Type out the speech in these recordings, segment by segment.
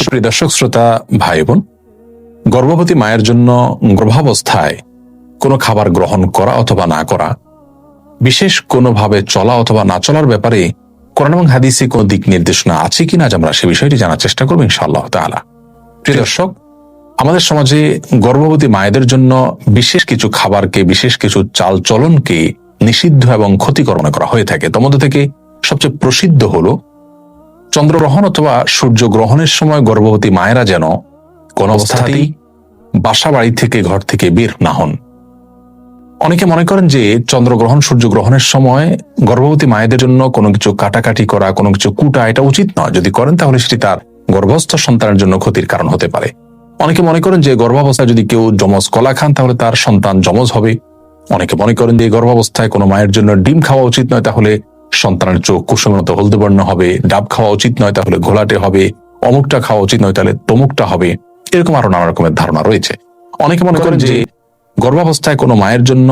সুপ্রিয় দর্শক শ্রোতা ভাই বোন, গর্ভবতী মায়ের জন্য গর্ভাবস্থায় কোনো খাবার গ্রহণ করা অথবা না করা, বিশেষ কোনোভাবে চলা অথবা না চলার ব্যাপারে কোরআন এবং হাদিসে কোনো দিক নির্দেশনা আছে কিনা আমরা সে বিষয়টি জানার চেষ্টা করবো ইনশাআল্লাহ তাআলা। প্রিয় দর্শক, আমাদের সমাজে গর্ভবতী মায়েদের জন্য বিশেষ কিছু খাবারকে, বিশেষ কিছু চাল চলনকে নিষিদ্ধ এবং ক্ষতিকর মনে করা হয়ে থাকে। তার মধ্যে থেকে সবচেয়ে প্রসিদ্ধ হলো চন্দ্রগ্রহণ অথবা সূর্যগ্রহণের সময় গর্ভবতী মায়েরা যেন কোন অবস্থাতেই বাসা বাড়ি থেকে, ঘর থেকে বের না হন। অনেকে মনে করেন যে চন্দ্রগ্রহণ সূর্যগ্রহণের সময় গর্ভবতী মায়েদের জন্য কোনো কিছু কাটাকাটি করা, কোনো কিছু কুটা, এটা উচিত নয়। যদি করেন তাহলে সেটি তার গর্ভস্থ সন্তানের জন্য ক্ষতির কারণ হতে পারে। অনেকে মনে করেন যে গর্ভাবস্থায় যদি কেউ যমজ কলা খান তাহলে তার সন্তান যমজ হবে। অনেকে মনে করেন যে গর্ভাবস্থায় কোনো মায়ের জন্য ডিম খাওয়া উচিত নয়, তাহলে সন্তানের চোখ কুসুমের মতো হলদে বর্ণ হবে। ডাব খাওয়া উচিত নয়, তাহলে ঘোলাটে হবে। অমুকটা খাওয়া উচিত নয়, তাহলে তমুকটা হবে। এরকম আরো নানা রকমের ধারণা রয়েছে। অনেকে মনে করেন যে গর্ভাবস্থায় কোনো মায়ের জন্য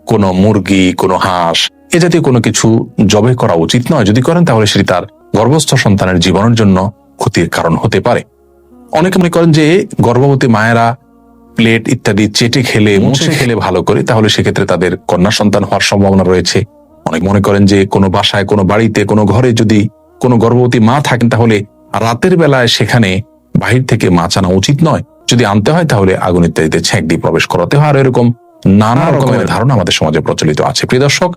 কোনো মুরগি, কোনো হাঁস এ জাতীয় কোনো কিছু জবে করা উচিত নয়। যদি করেন তাহলে সেটি তার গর্ভস্থ সন্তানের জীবনের জন্য ক্ষতির কারণ হতে পারে। অনেকে মনে করেন যে গর্ভবতী মায়েরা প্লেট ইত্যাদি চেটে খেলে, মুছে খেলে ভালো করে, তাহলে সেক্ষেত্রে তাদের কন্যা সন্তান হওয়ার সম্ভাবনা রয়েছে। অনেক মনে করেন যে কোনো বাসায়, কোনো বাড়িতে, কোনো ঘরে যদি কোনো গর্ভবতী মা থাকেন তাহলে রাতের বেলায় সেখানে বাহির থেকে মাছ আনা উচিত নয়। যদি আনতে হয় তাহলে আগুন ইত্যাদিতে ছেঁক দিয়ে প্রবেশ করাতে হয়। আর এরকম নানা রকমের ধারণা আমাদের সমাজে প্রচলিত আছে। প্রিয় দর্শক,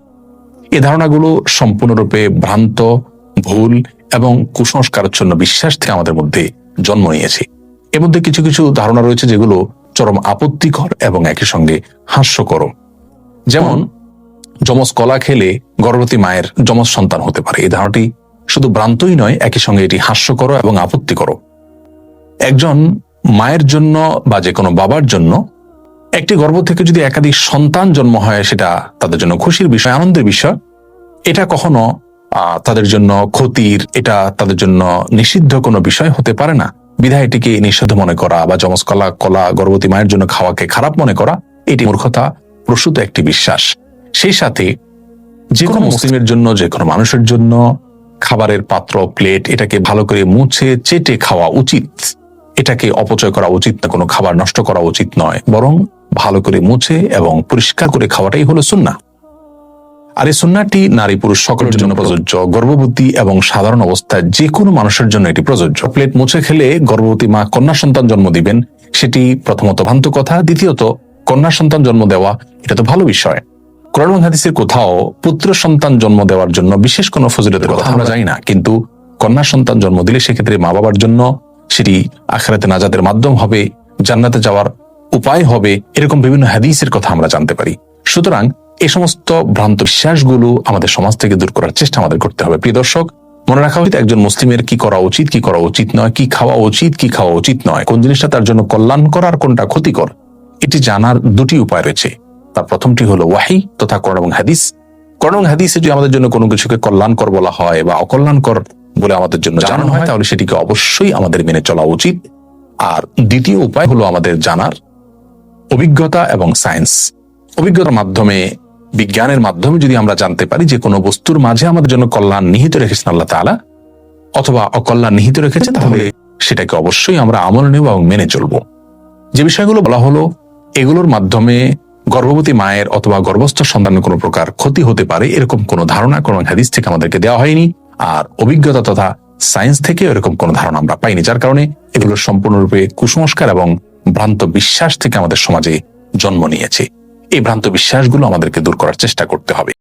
এই ধারণাগুলো সম্পূর্ণরূপে ভ্রান্ত, ভুল এবং কুসংস্কারাচ্ছন্ন বিশ্বাস থেকে আমাদের মধ্যে জন্ম নিয়েছে। এর মধ্যে কিছু কিছু ধারণা রয়েছে যেগুলো চরম আপত্তিকর এবং একই সঙ্গে হাস্যকর। যেমন যমজ কলা খেলে গর্ভবতী মায়ের যমজ সন্তান হতে পারে। এই ধারণাটি শুধু ভ্রান্তই নয়, একই সঙ্গে এটি হাস্যকর এবং আপত্তিকর। একজন মায়ের জন্য বা যে কোনো বাবার জন্য একটি গর্ভ থেকে যদি একাধিক সন্তান জন্ম হয়, সেটা তাদের জন্য খুশির বিষয়, আনন্দের বিষয়। এটা কখনো তাদের জন্য ক্ষতির, এটা তাদের জন্য নিষিদ্ধ কোনো বিষয় হতে পারে না। বিধায় এটিকে নিষিদ্ধ মনে করা বা যমজ কলা গর্ভবতী মায়ের জন্য খাওয়াকে খারাপ মনে করা, এটি মূর্খতা প্রসূত একটি বিশ্বাস। সেই সাথে যে কোনো মুসলিমের জন্য, যে কোনো মানুষের জন্য খাবারের পাত্র, প্লেট, এটাকে ভালো করে মুছে চেটে খাওয়া উচিত। এটাকে অপচয় করা উচিত না, কোনো খাবার নষ্ট করা উচিত নয়, বরং ভালো করে মুছে এবং পরিষ্কার করে খাওয়াটাই হলো সুন্নাহ। আর এই সুন্নাহটি নারী পুরুষ সকলের জন্য প্রযোজ্য। গর্ভবতী এবং সাধারণ অবস্থায় যে কোনো মানুষের জন্য এটি প্রযোজ্য। প্লেট মুছে খেলে গর্ভবতী মা কন্যা সন্তান জন্ম দিবেন, সেটি প্রথমত ভ্রান্ত কথা। দ্বিতীয়ত, কন্যা সন্তান জন্ম দেওয়া এটা তো ভালো বিষয়। কোরআন এবং হাদিসের কোথাও পুত্র সন্তান জন্ম দেওয়ার জন্য বিশেষ কোনো ফজিলতের কথা আমরা জানি না, কিন্তু কন্যা সন্তান জন্ম দিলে সেক্ষেত্রে মা বাবার জন্য সেটি আখিরাতে নাজাতের মাধ্যম হবে, জান্নাতে যাওয়ার উপায় হবে। এরকম বিভিন্ন হাদিসের কথা আমরা জানতে পারি। সুতরাং এই সমস্ত ভ্রান্ত বিশ্বাসগুলো আমাদের সমাজ থেকে দূর করার চেষ্টা আমাদের করতে হবে। প্রিয় দর্শক, মনে রাখা উচিত একজন মুসলিমের কি করা উচিত, কি করা উচিত নয়, কি খাওয়া উচিত, কি খাওয়া উচিত নয়, কোন জিনিসটা তার জন্য কল্যাণকর আর কোনটা ক্ষতিকর, এটি জানার দুটি উপায় রয়েছে। তার প্রথমটি হলো ওয়াহি তথা কোরআন এবং হাদিস। কোরআন এবং হাদিসে যদি আমাদের জন্য কোনো কিছুকে কল্যাণকর বলা হয় বা অকল্যাণকর বলে আমাদের জন্য জানানো হয়, তাহলে সেটিকে অবশ্যই আমাদের মেনে চলা উচিত। আর দ্বিতীয় উপায় হলো আমাদের জানার অভিজ্ঞতা এবং সায়েন্স। অভিজ্ঞতার মাধ্যমে, বিজ্ঞানের মাধ্যমে যদি আমরা জানতে পারি যে কোনো বস্তুর মাঝে আমাদের জন্য কল্যাণ নিহিত রেখেছেন আল্লাহ তাআলা অথবা অকল্যাণ নিহিত রেখেছেন, তাহলে সেটাকে অবশ্যই আমরা আমল নেব এবং মেনে চলব। যে বিষয়গুলো বলা হলো, এগুলোর মাধ্যমে গর্ভবতী মায়ের অথবা গর্ভস্থ সন্তানের কোনো প্রকার ক্ষতি হতে পারে এরকম কোনো ধারণা কোরআন হাদিস থেকে আমাদেরকে দেওয়া হয়নি। আর অভিজ্ঞতা তথা সায়েন্স থেকে এরকম কোনো ধারণা আমরা পাইনি, যার কারণে এগুলো সম্পূর্ণরূপে কুসংস্কার এবং ভ্রান্ত বিশ্বাস থেকে আমাদের সমাজে জন্ম নিয়েছে। এই ভ্রান্ত বিশ্বাসগুলো আমাদেরকে দূর করার চেষ্টা করতে হবে।